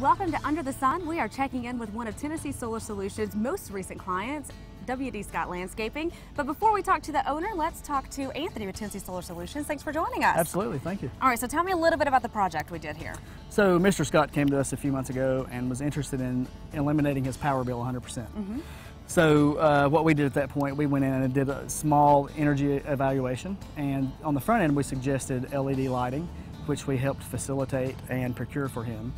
Welcome to Under the Sun. We are checking in with one of Tennessee Solar Solutions' most recent clients, W.D. Scott Landscaping. But before we talk to the owner, let's talk to Anthony with Tennessee Solar Solutions. Thanks for joining us. Absolutely, thank you. All right, so tell me a little bit about the project we did here. So Mr. Scott came to us a few months ago and was interested in eliminating his power bill 100%. So what we did at that point, we went in and did a small energy evaluation, and on the front end we suggested LED lighting, which we helped facilitate and procure for him.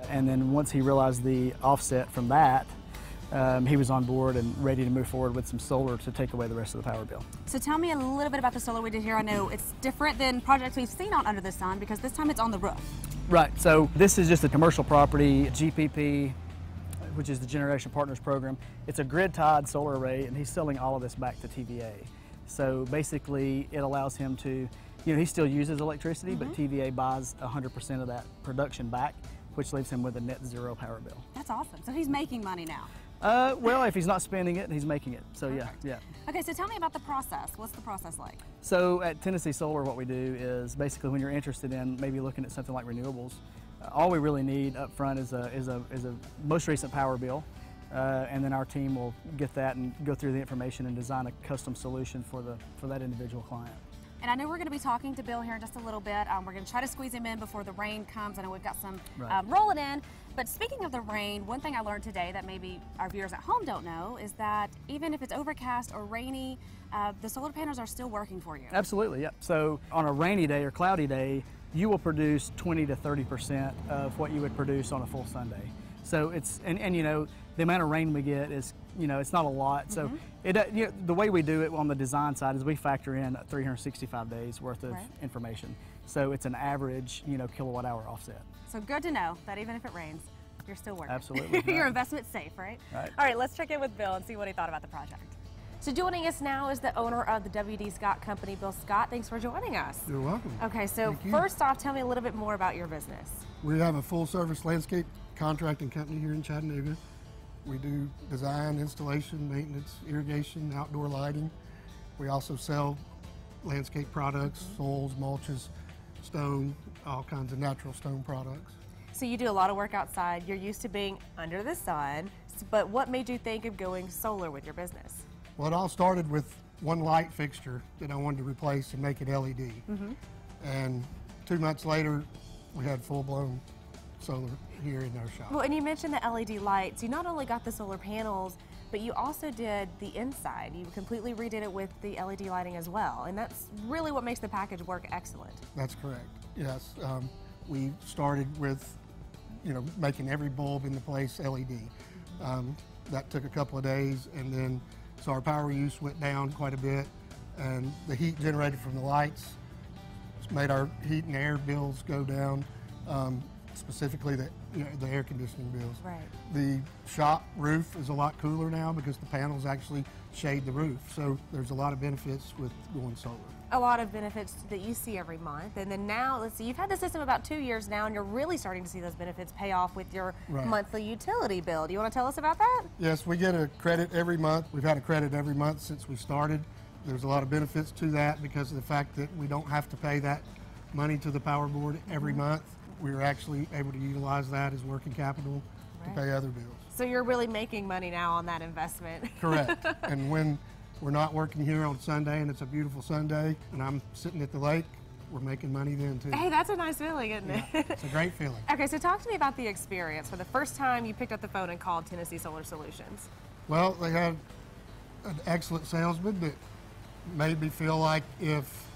And then once he realized the offset from that, he was on board and ready to move forward with some solar to take away the rest of the power bill. So tell me a little bit about the solar we did here. I know it's different than projects we've seen on Under the Sun because this time it's on the roof. Right, so this is just a commercial property, GPP, which is the Generation Partners Program. It's a grid-tied solar array, and he's selling all of this back to TVA. So basically, it allows him to, he still uses electricity, but TVA buys 100% of that production back, which leaves him with a net zero power bill. That's awesome. So he's making money now. Well, if he's not spending it, he's making it. So yeah. Okay, so tell me about the process. What's the process like? So at Tennessee Solar, what we do is basically when you're interested in maybe looking at something like renewables, all we really need up front is a most recent power bill, and then our team will get that and go through the information and design a custom solution for that individual client. And I know we're going to be talking to Bill here in just a little bit. We're going to try to squeeze him in before the rain comes. I know we've got some rolling in. But speaking of the rain, one thing I learned today that maybe our viewers at home don't know is that even if it's overcast or rainy, the solar panels are still working for you. Absolutely, yeah. So on a rainy day or cloudy day, you will produce 20 to 30% of what you would produce on a full Sunday. So it's, and the amount of rain we get is, it's not a lot. So the way we do it on the design side is we factor in 365 days worth of information. So it's an average, kilowatt hour offset. So good to know that even if it rains, you're still working. Absolutely. Your investment's safe, right? Right. All right, let's check in with Bill and see what he thought about the project. So joining us now is the owner of the W.D. Scott Company, Bill Scott. Thanks for joining us. You're welcome. Okay, so first off, tell me a little bit more about your business. We have a full-service landscape contracting company here in Chattanooga. We do design, installation, maintenance, irrigation, outdoor lighting. We also sell landscape products, soils, mulches, stone, all kinds of natural stone products. So you do a lot of work outside. You're used to being under the sun, but what made you think of going solar with your business? Well, it all started with one light fixture that I wanted to replace and make it LED. And 2 months later, we had full-blown solar here in our shop. Well, and you mentioned the LED lights. You not only got the solar panels, but you also did the inside. You completely redid it with the LED lighting as well, and that's really what makes the package work excellent. That's correct, yes. We started with, making every bulb in the place LED. That took a couple of days, and then so our power use went down quite a bit, and the heat generated from the lights made our heat and air bills go down, specifically the air conditioning bills. Right. The shop roof is a lot cooler now because the panels actually shade the roof, so there's a lot of benefits with going solar. A lot of benefits that you see every month, and then now, let's see, you've had the system about 2 years now, and you're really starting to see those benefits pay off with your monthly utility bill. Do you want to tell us about that? Yes, we get a credit every month. We've had a credit every month since we started. There's a lot of benefits to that because of the fact that we don't have to pay that money to the power board every month. We're actually able to utilize that as working capital to pay other bills. So you're really making money now on that investment. Correct. And when we're not working here on Sunday and it's a beautiful Sunday and I'm sitting at the lake, we're making money then too. Hey, that's a nice feeling, isn't it? It's a great feeling. Okay, so talk to me about the experience for the first time you picked up the phone and called Tennessee Solar Solutions. Well, they had an excellent salesman that made me feel like if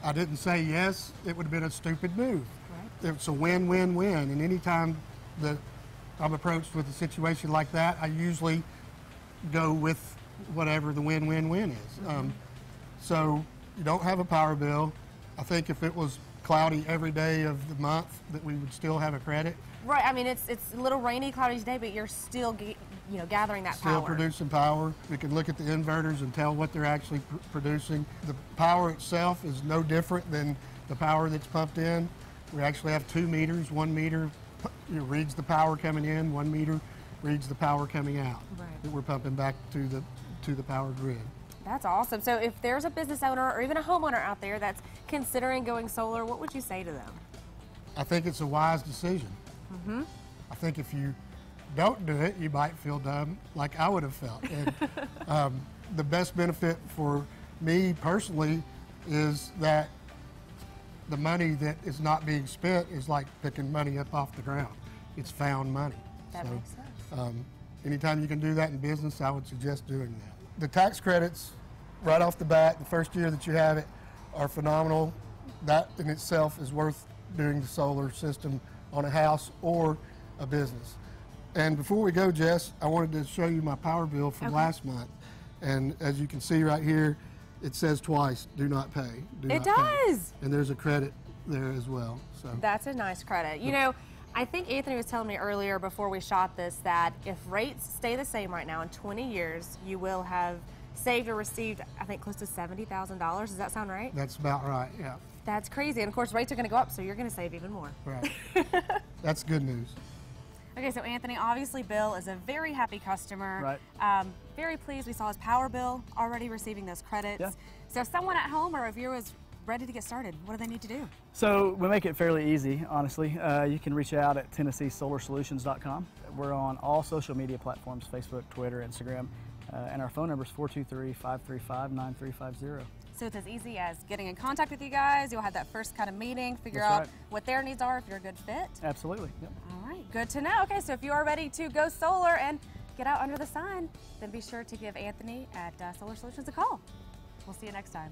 I didn't say yes, it would have been a stupid move. It's a win-win-win, and anytime that I'm approached with a situation like that, I usually go with whatever the win-win-win is. So you don't have a power bill. I think if it was cloudy every day of the month, that we would still have a credit. Right, I mean, it's a little rainy, cloudy today, but you're still gathering that power. Still producing power. We can look at the inverters and tell what they're actually producing. The power itself is no different than the power that's pumped in. We actually have 2 meters. 1 meter reads the power coming in, 1 meter reads the power coming out that we're pumping back to the power grid. That's awesome. So if there's a business owner or even a homeowner out there that's considering going solar, what would you say to them? I think it's a wise decision. I think if you don't do it, you might feel dumb like I would have felt. And the best benefit for me personally is that the money that is not being spent is like picking money up off the ground. It's found money. That makes sense. Anytime you can do that in business, I would suggest doing that. The tax credits, right off the bat, the first year that you have it, are phenomenal. That in itself is worth doing the solar system on a house or a business. And before we go, Jess, I wanted to show you my power bill from last month. And as you can see right here, it says twice, do not pay. It does. And there's a credit there as well. So That's a nice credit. You know, I think Anthony was telling me earlier before we shot this that if rates stay the same right now, in 20 years, you will have saved or received, I think, close to $70,000. Does that sound right? that's about right, yeah. That's crazy. And of course, rates are going to go up, so you're going to save even more. Right. That's good news. Okay, so Anthony, obviously Bill is a very happy customer. Right. Very pleased. We saw his power bill already receiving those credits. Yeah. So if someone at home or a viewer is ready to get started, what do they need to do? So we make it fairly easy, honestly. You can reach out at TennesseeSolarSolutions.com. We're on all social media platforms, Facebook, Twitter, Instagram, and our phone number is 423-535-9350. So it's as easy as getting in contact with you guys. You'll have that first kind of meeting, figure That's out right. what their needs are, if you're a good fit. Absolutely. Yep. All right, good to know. Okay, so if you are ready to go solar and get out under the sun, then be sure to give Anthony at Solar Solutions a call. We'll see you next time.